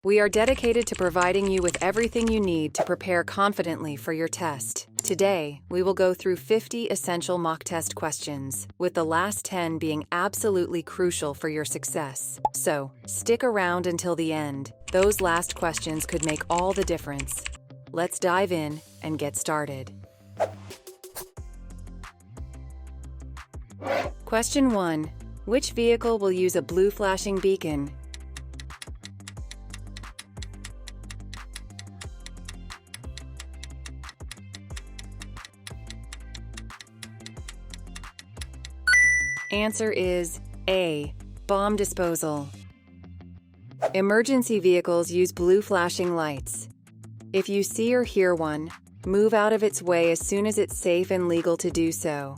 We are dedicated to providing you with everything you need to prepare confidently for your test. Today, we will go through 50 essential mock test questions, with the last 10 being absolutely crucial for your success. So, stick around until the end. Those last questions could make all the difference. Let's dive in and get started. Question 1. Which vehicle will use a blue flashing beacon? Answer is A. Bomb disposal. Emergency vehicles use blue flashing lights. If you see or hear one, move out of its way as soon as it's safe and legal to do so.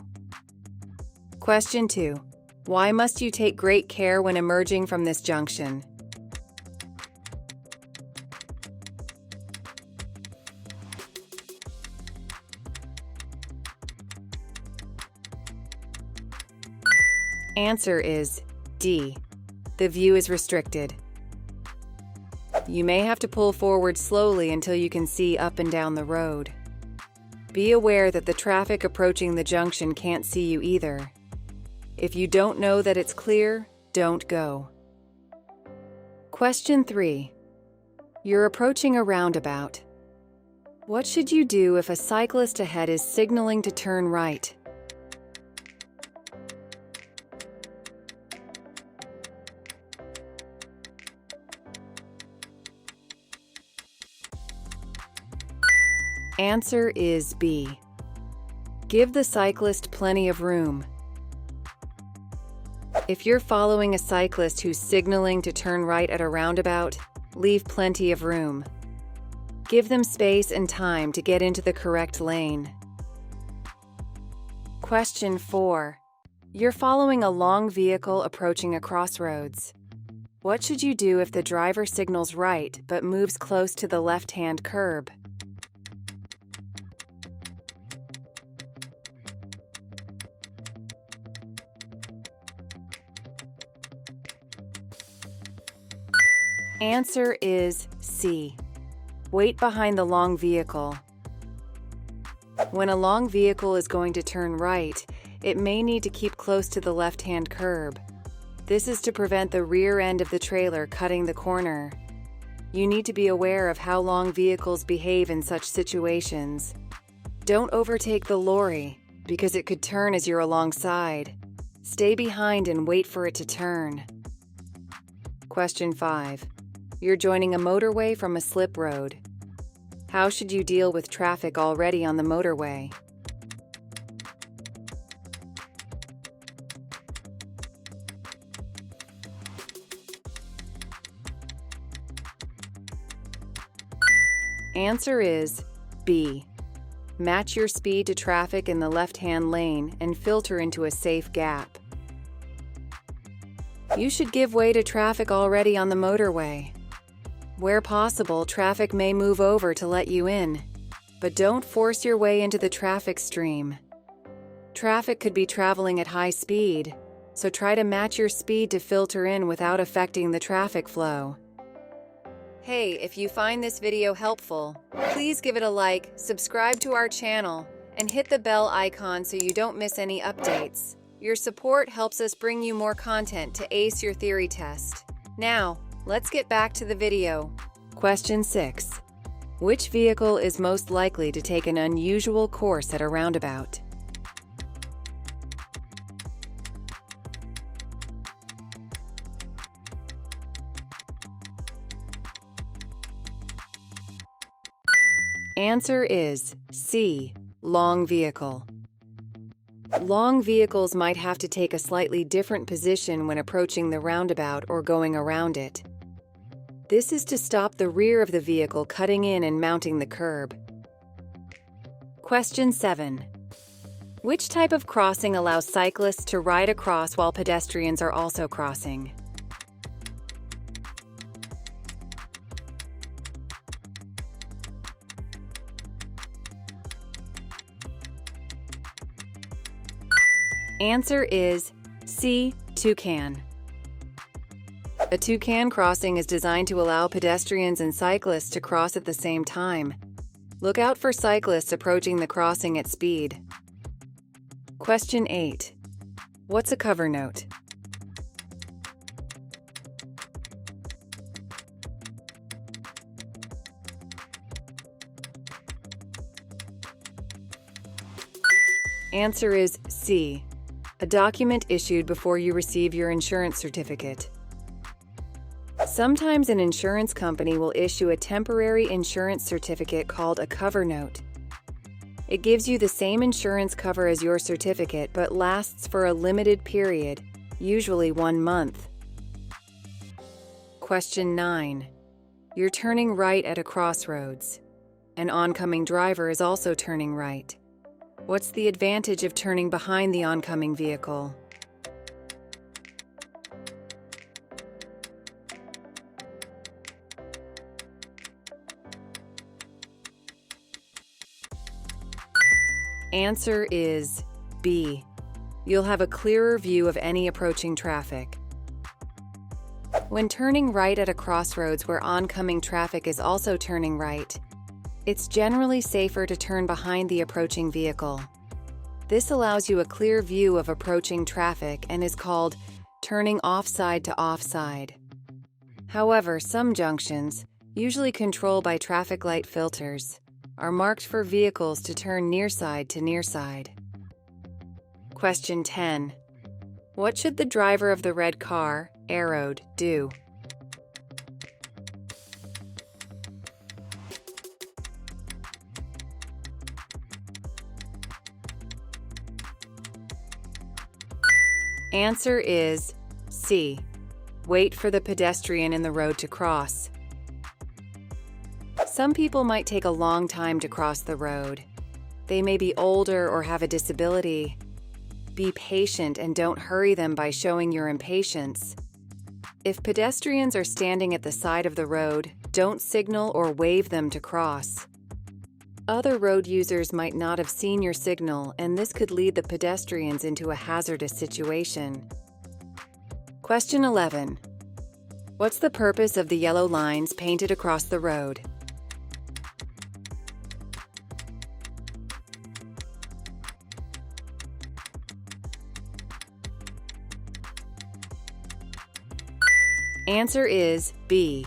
Question 2. Why must you take great care when emerging from this junction? Answer is D. The view is restricted. You may have to pull forward slowly until you can see up and down the road. Be aware that the traffic approaching the junction can't see you either. If you don't know that it's clear, don't go. Question 3. You're approaching a roundabout. What should you do if a cyclist ahead is signaling to turn right? Answer is B. Give the cyclist plenty of room. If you're following a cyclist who's signaling to turn right at a roundabout, leave plenty of room. Give them space and time to get into the correct lane. Question 4. You're following a long vehicle approaching a crossroads. What should you do if the driver signals right but moves close to the left-hand curb? Answer is C. Wait behind the long vehicle. When a long vehicle is going to turn right, it may need to keep close to the left-hand curb. This is to prevent the rear end of the trailer cutting the corner. You need to be aware of how long vehicles behave in such situations. Don't overtake the lorry, because it could turn as you're alongside. Stay behind and wait for it to turn. Question 5. You're joining a motorway from a slip road. How should you deal with traffic already on the motorway? Answer is B. Match your speed to traffic in the left-hand lane and filter into a safe gap. You should give way to traffic already on the motorway. Where possible, traffic may move over to let you in, but don't force your way into the traffic stream. Traffic could be traveling at high speed, so try to match your speed to filter in without affecting the traffic flow. Hey, if you find this video helpful, please give it a like, subscribe to our channel, and hit the bell icon so you don't miss any updates. Your support helps us bring you more content to ace your theory test. Now, let's get back to the video. Question 6. Which vehicle is most likely to take an unusual course at a roundabout? Answer is C. Long vehicle. Long vehicles might have to take a slightly different position when approaching the roundabout or going around it. This is to stop the rear of the vehicle cutting in and mounting the curb. Question 7. Which type of crossing allows cyclists to ride across while pedestrians are also crossing? Answer is C. Toucan. A toucan crossing is designed to allow pedestrians and cyclists to cross at the same time. Look out for cyclists approaching the crossing at speed. Question 8. What's a cover note? Answer is C. A document issued before you receive your insurance certificate. Sometimes an insurance company will issue a temporary insurance certificate called a cover note. It gives you the same insurance cover as your certificate but lasts for a limited period, usually 1 month. Question 9. You're turning right at a crossroads. An oncoming driver is also turning right. What's the advantage of turning behind the oncoming vehicle? Answer is B. You'll have a clearer view of any approaching traffic. When turning right at a crossroads where oncoming traffic is also turning right, it's generally safer to turn behind the approaching vehicle. This allows you a clear view of approaching traffic and is called turning offside to offside. However, some junctions, usually controlled by traffic light filters, are marked for vehicles to turn near side to near side. Question 10. What should the driver of the red car, arrowed, do? Answer is C. Wait for the pedestrian in the road to cross. Some people might take a long time to cross the road. They may be older or have a disability. Be patient and don't hurry them by showing your impatience. If pedestrians are standing at the side of the road, don't signal or wave them to cross. Other road users might not have seen your signal, and this could lead the pedestrians into a hazardous situation. Question 11. What's the purpose of the yellow lines painted across the road? Answer is B.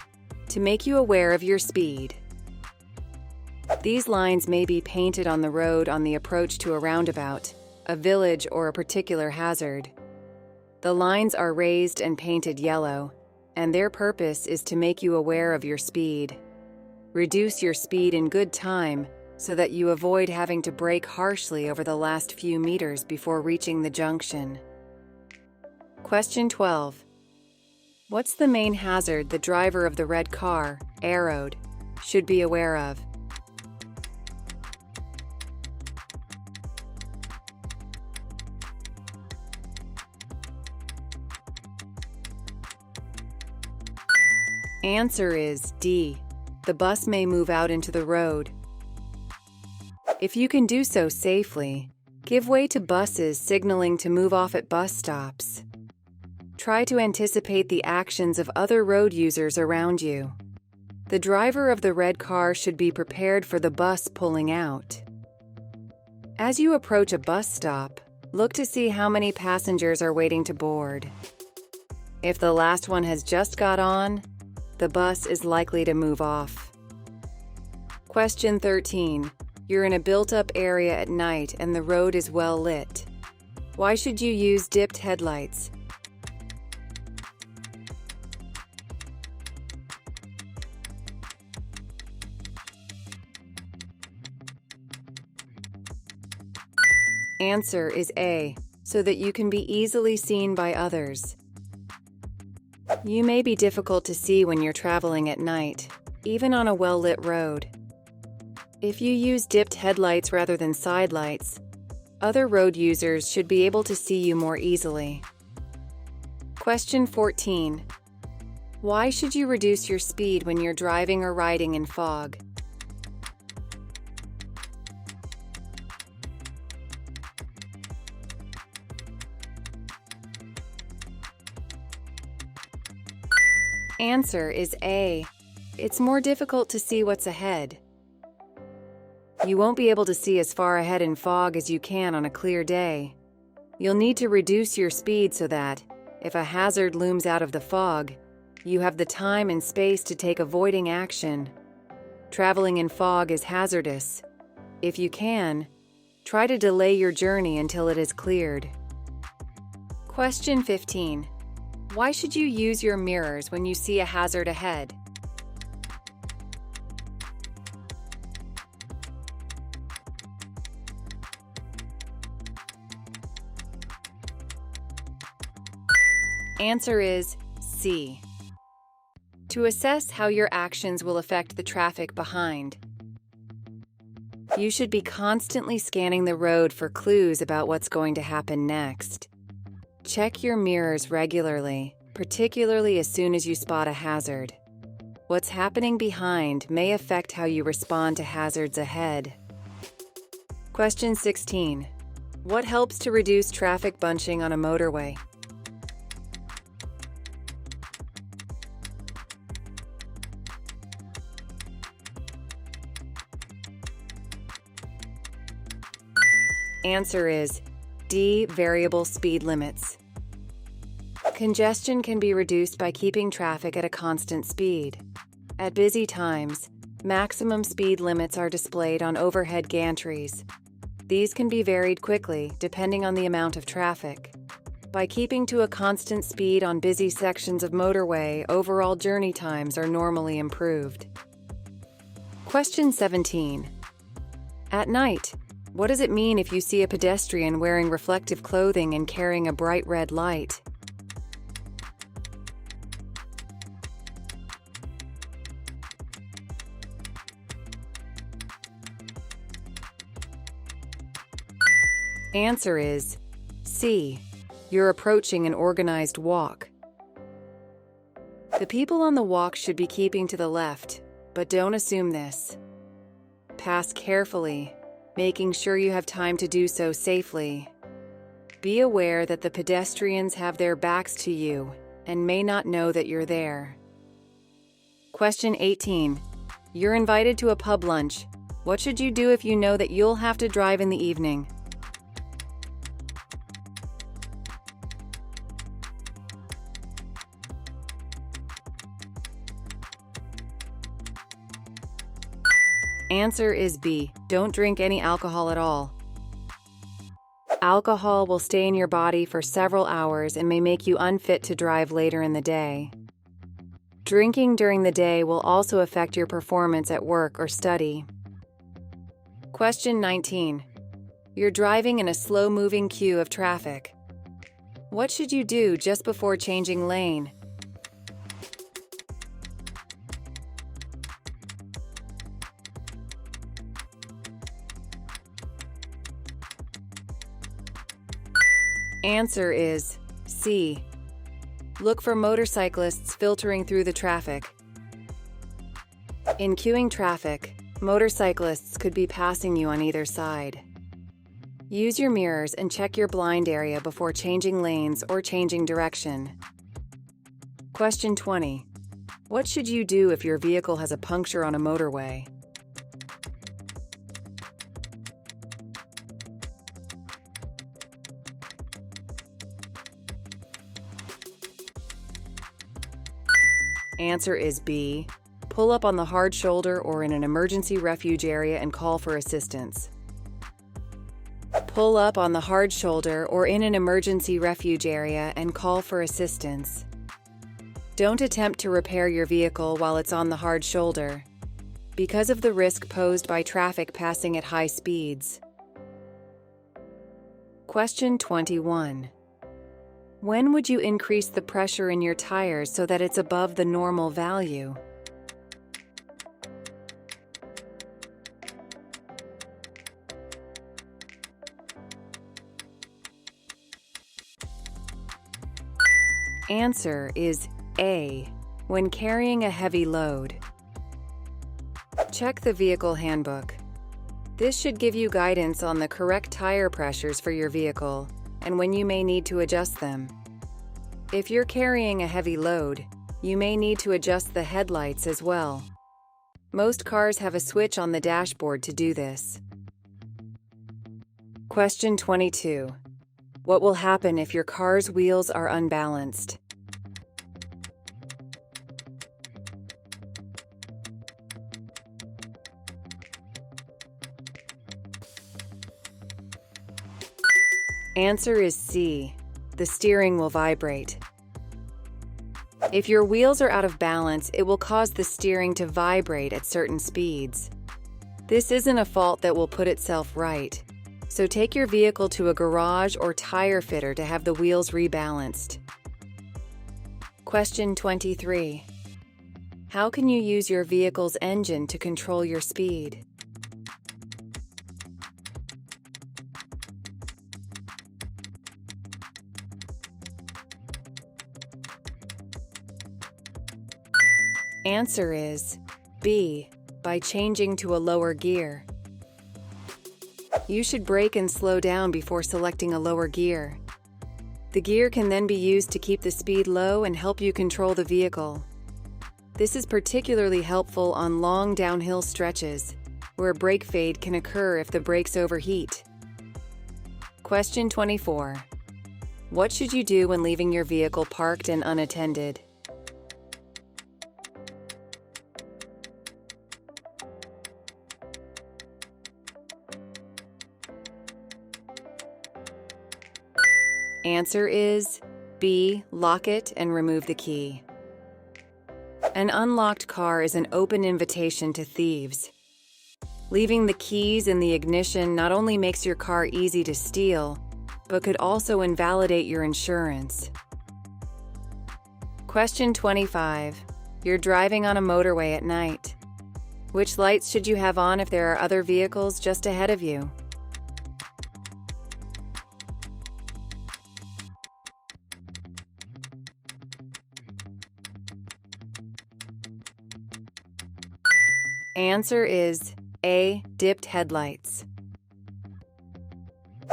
To make you aware of your speed. These lines may be painted on the road on the approach to a roundabout, a village, or a particular hazard. The lines are raised and painted yellow, and their purpose is to make you aware of your speed. Reduce your speed in good time so that you avoid having to brake harshly over the last few meters before reaching the junction. Question 12. What's the main hazard the driver of the red car, arrowed, should be aware of? Answer is D. The bus may move out into the road. If you can do so safely, give way to buses signaling to move off at bus stops. Try to anticipate the actions of other road users around you. The driver of the red car should be prepared for the bus pulling out. As you approach a bus stop, look to see how many passengers are waiting to board. If the last one has just got on, the bus is likely to move off. Question 13. You're in a built-up area at night and the road is well lit. Why should you use dipped headlights? Answer is A, so that you can be easily seen by others. You may be difficult to see when you're traveling at night, even on a well-lit road. If you use dipped headlights rather than side lights, other road users should be able to see you more easily. Question 14. Why should you reduce your speed when you're driving or riding in fog? Answer is A. It's more difficult to see what's ahead. You won't be able to see as far ahead in fog as you can on a clear day. You'll need to reduce your speed so that, if a hazard looms out of the fog, you have the time and space to take avoiding action. Traveling in fog is hazardous. If you can, try to delay your journey until it is cleared. Question 15. Why should you use your mirrors when you see a hazard ahead? Answer is C. To assess how your actions will affect the traffic behind. You should be constantly scanning the road for clues about what's going to happen next. Check your mirrors regularly, particularly as soon as you spot a hazard. What's happening behind may affect how you respond to hazards ahead. Question 16. What helps to reduce traffic bunching on a motorway? Answer is D. Variable speed limits. Congestion can be reduced by keeping traffic at a constant speed. At busy times, maximum speed limits are displayed on overhead gantries. These can be varied quickly, depending on the amount of traffic. By keeping to a constant speed on busy sections of motorway, overall journey times are normally improved. Question 17. At night, what does it mean if you see a pedestrian wearing reflective clothing and carrying a bright red light? Answer is C. You're approaching an organized walk. The people on the walk should be keeping to the left, but don't assume this. Pass carefully, making sure you have time to do so safely. Be aware that the pedestrians have their backs to you and may not know that you're there. Question 18. You're invited to a pub lunch. What should you do if you know that you'll have to drive in the evening? Answer is B. Don't drink any alcohol at all. Alcohol will stay in your body for several hours and may make you unfit to drive later in the day. Drinking during the day will also affect your performance at work or study. Question 19. You're driving in a slow-moving queue of traffic. What should you do just before changing lane? Answer is C. Look for motorcyclists filtering through the traffic. In queuing traffic, motorcyclists could be passing you on either side. Use your mirrors and check your blind area before changing lanes or changing direction. Question 20. What should you do if your vehicle has a puncture on a motorway? Answer is B. Pull up on the hard shoulder or in an emergency refuge area and call for assistance. Pull up on the hard shoulder or in an emergency refuge area and call for assistance. Don't attempt to repair your vehicle while it's on the hard shoulder, because of the risk posed by traffic passing at high speeds. Question 21. When would you increase the pressure in your tires so that it's above the normal value? Answer is A. When carrying a heavy load. Check the vehicle handbook. This should give you guidance on the correct tire pressures for your vehicle and when you may need to adjust them. If you're carrying a heavy load, You may need to adjust the headlights as well. Most cars have a switch on the dashboard to do this. Question 22. What will happen if your car's wheels are unbalanced? Answer is C. The steering will vibrate. If your wheels are out of balance, it will cause the steering to vibrate at certain speeds. This isn't a fault that will put itself right, so take your vehicle to a garage or tire fitter to have the wheels rebalanced. Question 23. How can you use your vehicle's engine to control your speed? Answer is B. By changing to a lower gear. You should brake and slow down before selecting a lower gear. The gear can then be used to keep the speed low and help you control the vehicle. This is particularly helpful on long downhill stretches, where brake fade can occur if the brakes overheat. Question 24. What should you do when leaving your vehicle parked and unattended? Answer is B. Lock it and remove the key. An unlocked car is an open invitation to thieves. Leaving the keys in the ignition not only makes your car easy to steal, but could also invalidate your insurance. Question 25. You're driving on a motorway at night. Which lights should you have on if there are other vehicles just ahead of you? Answer is A. Dipped headlights.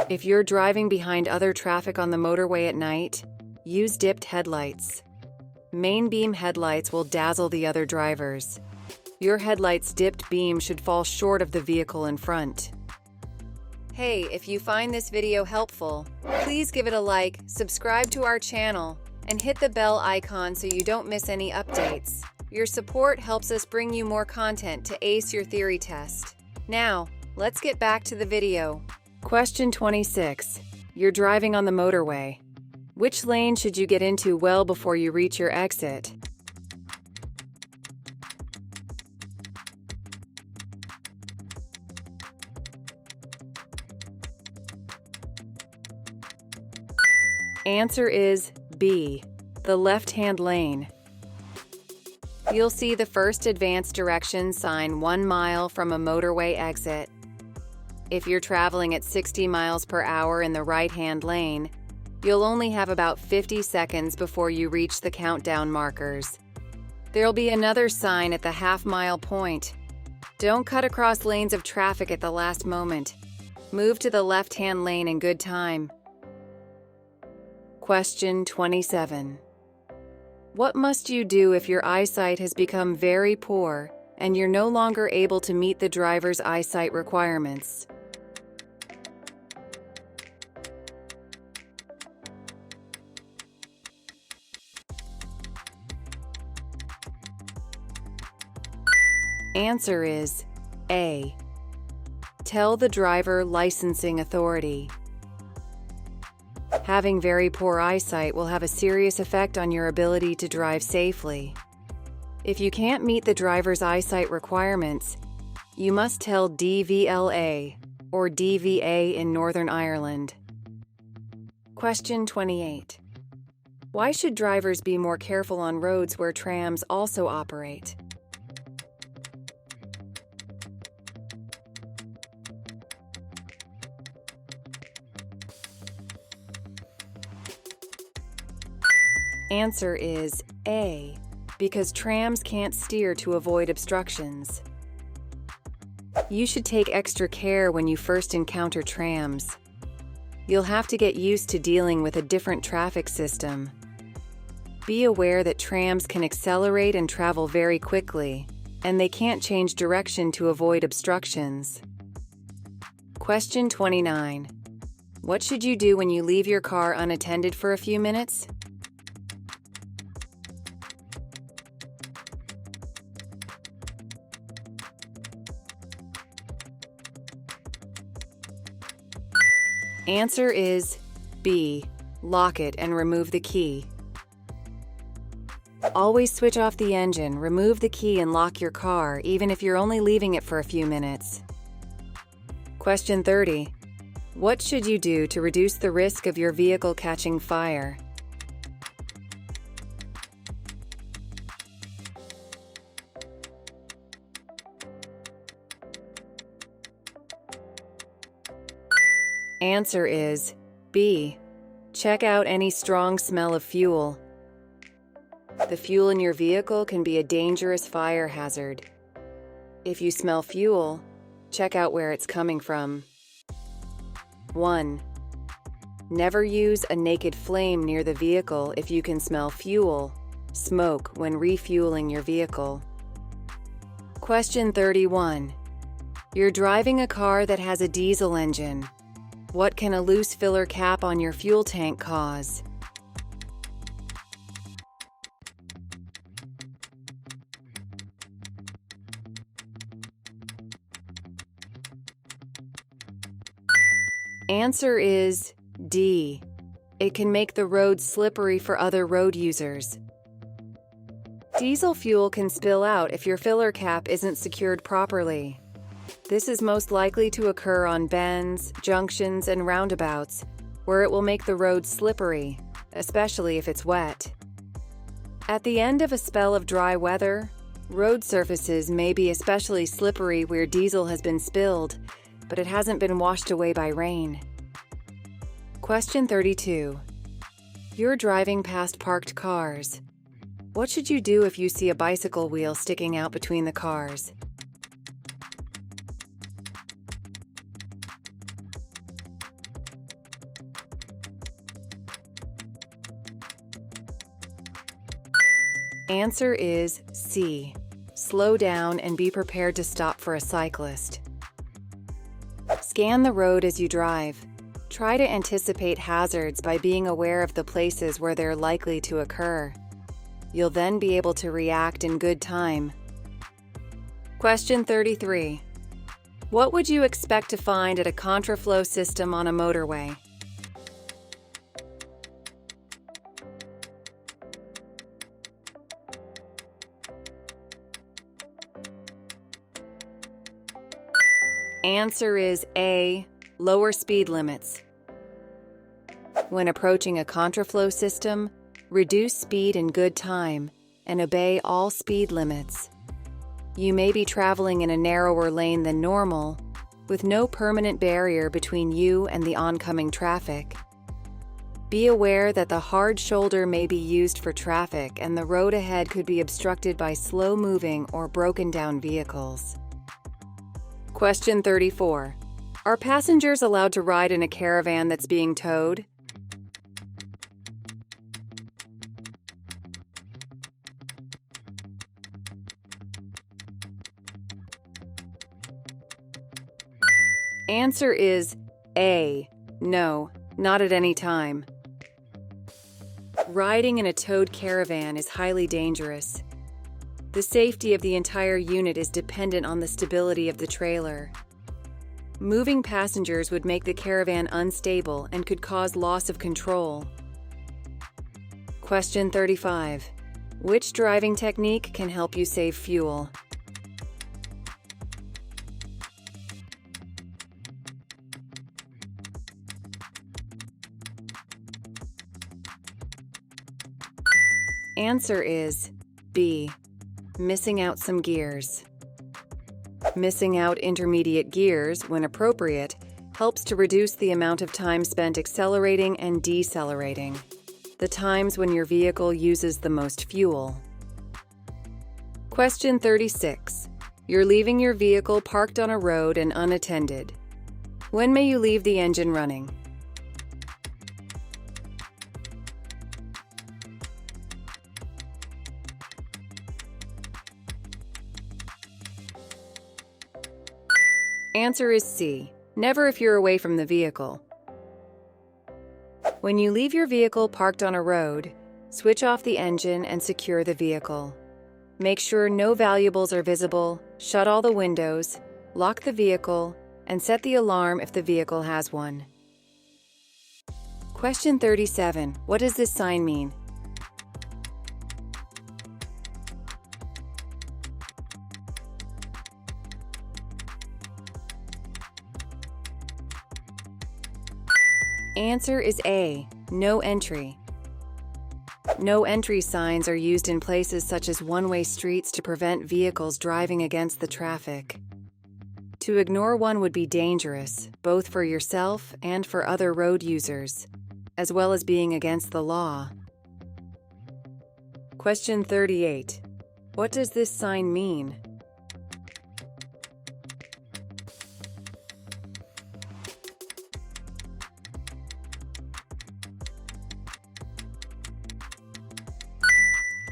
If you're driving behind other traffic on the motorway at night, use dipped headlights. Main beam headlights will dazzle the other drivers. Your headlight's dipped beam should fall short of the vehicle in front. Hey, if you find this video helpful, please give it a like, subscribe to our channel, and hit the bell icon so you don't miss any updates. Your support helps us bring you more content to ace your theory test. Now, let's get back to the video. Question 26. You're driving on the motorway. Which lane should you get into well before you reach your exit? Answer is B. The left-hand lane. You'll see the first advanced direction sign 1 mile from a motorway exit. If you're traveling at 60 miles per hour in the right-hand lane, you'll only have about 50 seconds before you reach the countdown markers. There'll be another sign at the half-mile point. Don't cut across lanes of traffic at the last moment. Move to the left-hand lane in good time. Question 27. What must you do if your eyesight has become very poor and you're no longer able to meet the driver's eyesight requirements? Answer is A. Tell the driver licensing authority. Having very poor eyesight will have a serious effect on your ability to drive safely. If you can't meet the driver's eyesight requirements, you must tell DVLA or DVA in Northern Ireland. Question 28. Why should drivers be more careful on roads where trams also operate? Answer is A. Because trams can't steer to avoid obstructions. You should take extra care when you first encounter trams. You'll have to get used to dealing with a different traffic system. Be aware that trams can accelerate and travel very quickly, and they can't change direction to avoid obstructions. Question 29. What should you do when you leave your car unattended for a few minutes? Answer is B. Lock it and remove the key. Always switch off the engine, remove the key, and lock your car, even if you're only leaving it for a few minutes. Question 30. What should you do to reduce the risk of your vehicle catching fire? Answer is B. Check out any strong smell of fuel. The fuel in your vehicle can be a dangerous fire hazard. If you smell fuel, check out where it's coming from. 1. Never use a naked flame near the vehicle if you can smell fuel, smoke when refueling your vehicle. Question 31. You're driving a car that has a diesel engine. What can a loose filler cap on your fuel tank cause? Answer is D. It can make the road slippery for other road users. Diesel fuel can spill out if your filler cap isn't secured properly. This is most likely to occur on bends, junctions, and roundabouts, where it will make the road slippery, especially if it's wet. At the end of a spell of dry weather, road surfaces may be especially slippery where diesel has been spilled, but it hasn't been washed away by rain. Question 32. You're driving past parked cars. What should you do if you see a bicycle wheel sticking out between the cars? Answer is C. Slow down and be prepared to stop for a cyclist. Scan the road as you drive. Try to anticipate hazards by being aware of the places where they're likely to occur. You'll then be able to react in good time. Question 33. What would you expect to find at a contraflow system on a motorway? Answer is A. Lower speed limits. When approaching a contraflow system, reduce speed in good time and obey all speed limits. You may be traveling in a narrower lane than normal, with no permanent barrier between you and the oncoming traffic. Be aware that the hard shoulder may be used for traffic and the road ahead could be obstructed by slow-moving or broken-down vehicles. Question 34. Are passengers allowed to ride in a caravan that's being towed? Answer is A. No, not at any time. Riding in a towed caravan is highly dangerous. The safety of the entire unit is dependent on the stability of the trailer. Moving passengers would make the caravan unstable and could cause loss of control. Question 35. Which driving technique can help you save fuel? Answer is B. Missing out some gears. Missing out intermediate gears, when appropriate, helps to reduce the amount of time spent accelerating and decelerating, the times when your vehicle uses the most fuel. Question 36. You're leaving your vehicle parked on a road and unattended. When may you leave the engine running? Answer is C. Never if you're away from the vehicle. When you leave your vehicle parked on a road, switch off the engine and secure the vehicle. Make sure no valuables are visible, shut all the windows, lock the vehicle, and set the alarm if the vehicle has one. Question 37. What does this sign mean? Answer is A. No entry. No entry signs are used in places such as one-way streets to prevent vehicles driving against the traffic. To ignore one would be dangerous, both for yourself and for other road users, as well as being against the law. Question 38. What does this sign mean?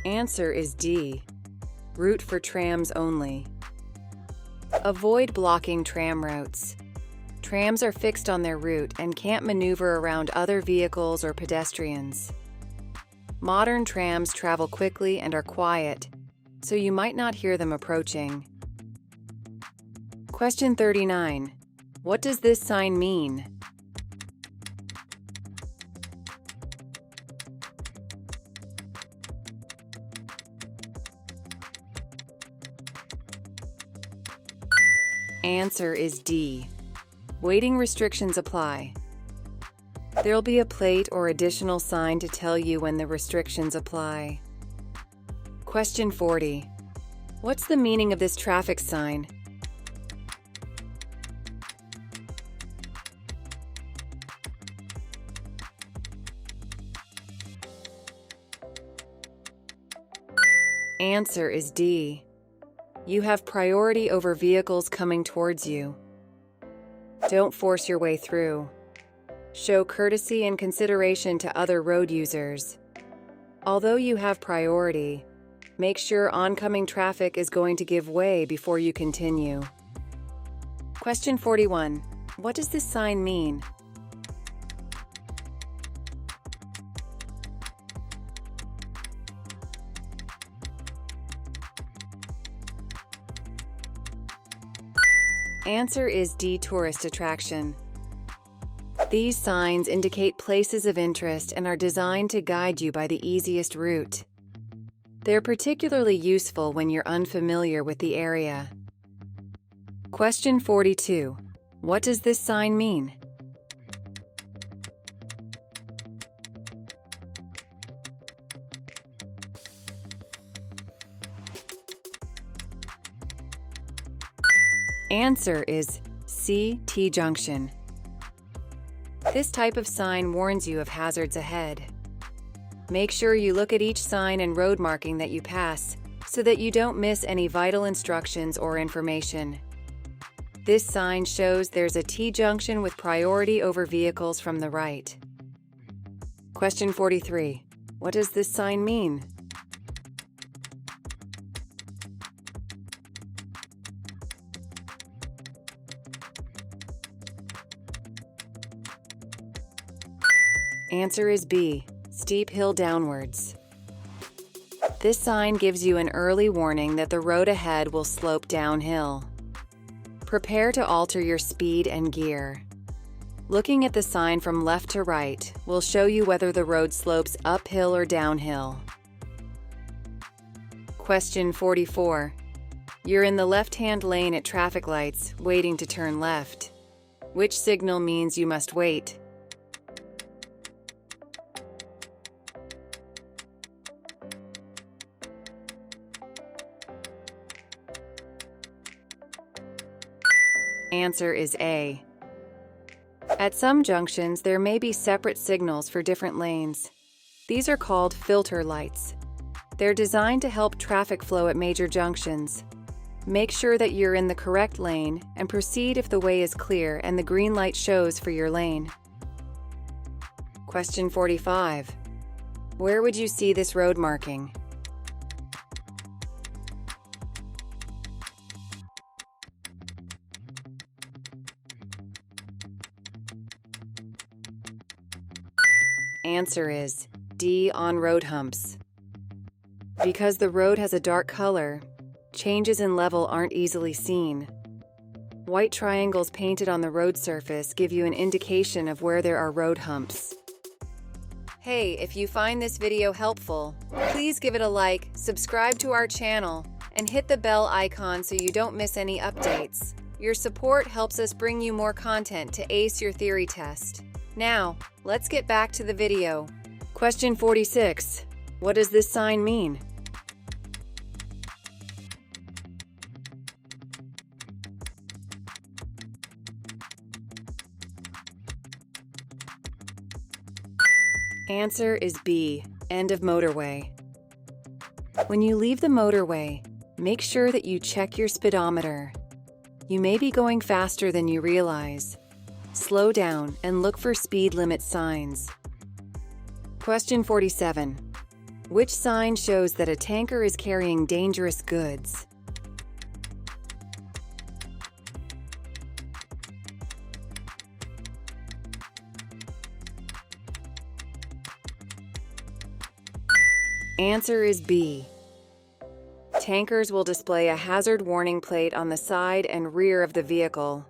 Answer is D. Route for trams only. Avoid blocking tram routes. Trams are fixed on their route and can't maneuver around other vehicles or pedestrians. Modern trams travel quickly and are quiet, so you might not hear them approaching. Question 39. What does this sign mean? Answer is D. Waiting restrictions apply. There'll be a plate or additional sign to tell you when the restrictions apply. Question 40. What's the meaning of this traffic sign? Answer is D. You have priority over vehicles coming towards you. Don't force your way through. Show courtesy and consideration to other road users. Although you have priority, make sure oncoming traffic is going to give way before you continue. Question 41. What does this sign mean? Answer is D. Tourist attraction. These signs indicate places of interest and are designed to guide you by the easiest route. They're particularly useful when you're unfamiliar with the area. Question 42. What does this sign mean? Answer is C. T-junction. This type of sign warns you of hazards ahead. Make sure you look at each sign and road marking that you pass so that you don't miss any vital instructions or information. This sign shows there's a T-junction with priority over vehicles from the right. Question 43. What does this sign mean? Answer is B. Steep hill downwards. This sign gives you an early warning that the road ahead will slope downhill. Prepare to alter your speed and gear. Looking at the sign from left to right will show you whether the road slopes uphill or downhill. Question 44. You're in the left-hand lane at traffic lights, waiting to turn left. Which signal means you must wait? Answer is A. At some junctions, there may be separate signals for different lanes. These are called filter lights. They're designed to help traffic flow at major junctions. Make sure that you're in the correct lane and proceed if the way is clear and the green light shows for your lane. Question 45. Where would you see this road marking? Answer is D, on road humps. Because the road has a dark color, changes in level aren't easily seen. White triangles painted on the road surface give you an indication of where there are road humps. Hey, if you find this video helpful, please give it a like, subscribe to our channel, and hit the bell icon so you don't miss any updates. Your support helps us bring you more content to ace your theory test. Now, let's get back to the video. Question 46. What does this sign mean? Answer is B, end of motorway. When you leave the motorway, make sure that you check your speedometer. You may be going faster than you realize. Slow down and look for speed limit signs. Question 47. Which sign shows that a tanker is carrying dangerous goods? Answer is B. Tankers will display a hazard warning plate on the side and rear of the vehicle.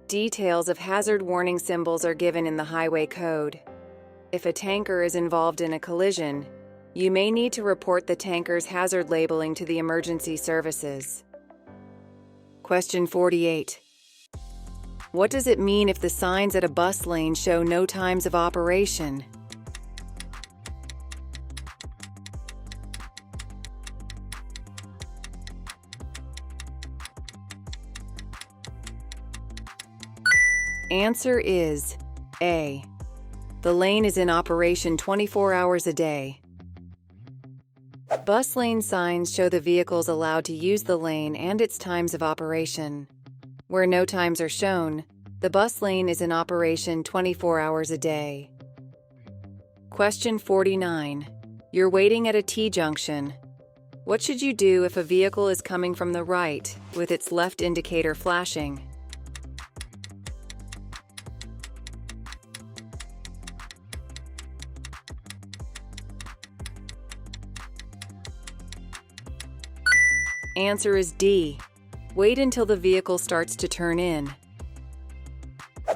Details of hazard warning symbols are given in the highway code. If a tanker is involved in a collision, you may need to report the tanker's hazard labeling to the emergency services. Question 48. What does it mean if the signs at a bus lane show no times of operation? Answer is A. The lane is in operation 24 hours a day. Bus lane signs show the vehicles allowed to use the lane and its times of operation. Where no times are shown, the bus lane is in operation 24 hours a day. Question 49. You're waiting at a T-junction. What should you do if a vehicle is coming from the right with its left indicator flashing? Answer is D. Wait until the vehicle starts to turn in.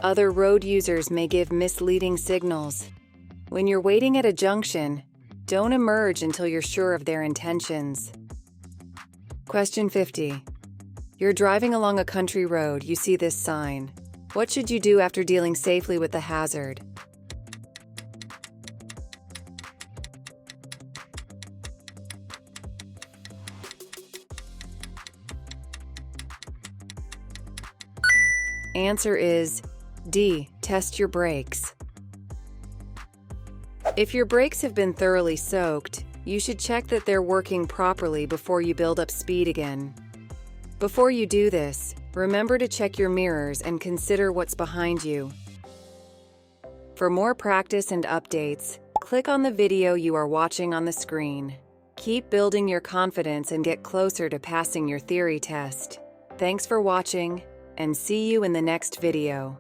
Other road users may give misleading signals. When you're waiting at a junction, don't emerge until you're sure of their intentions. Question 50. You're driving along a country road, you see this sign. What should you do after dealing safely with the hazard? Answer is D. Test your brakes. If your brakes have been thoroughly soaked, you should check that they're working properly before you build up speed again. Before you do this, remember to check your mirrors and consider what's behind you. For more practice and updates, click on the video you are watching on the screen. Keep building your confidence and get closer to passing your theory test. Thanks for watching, and see you in the next video.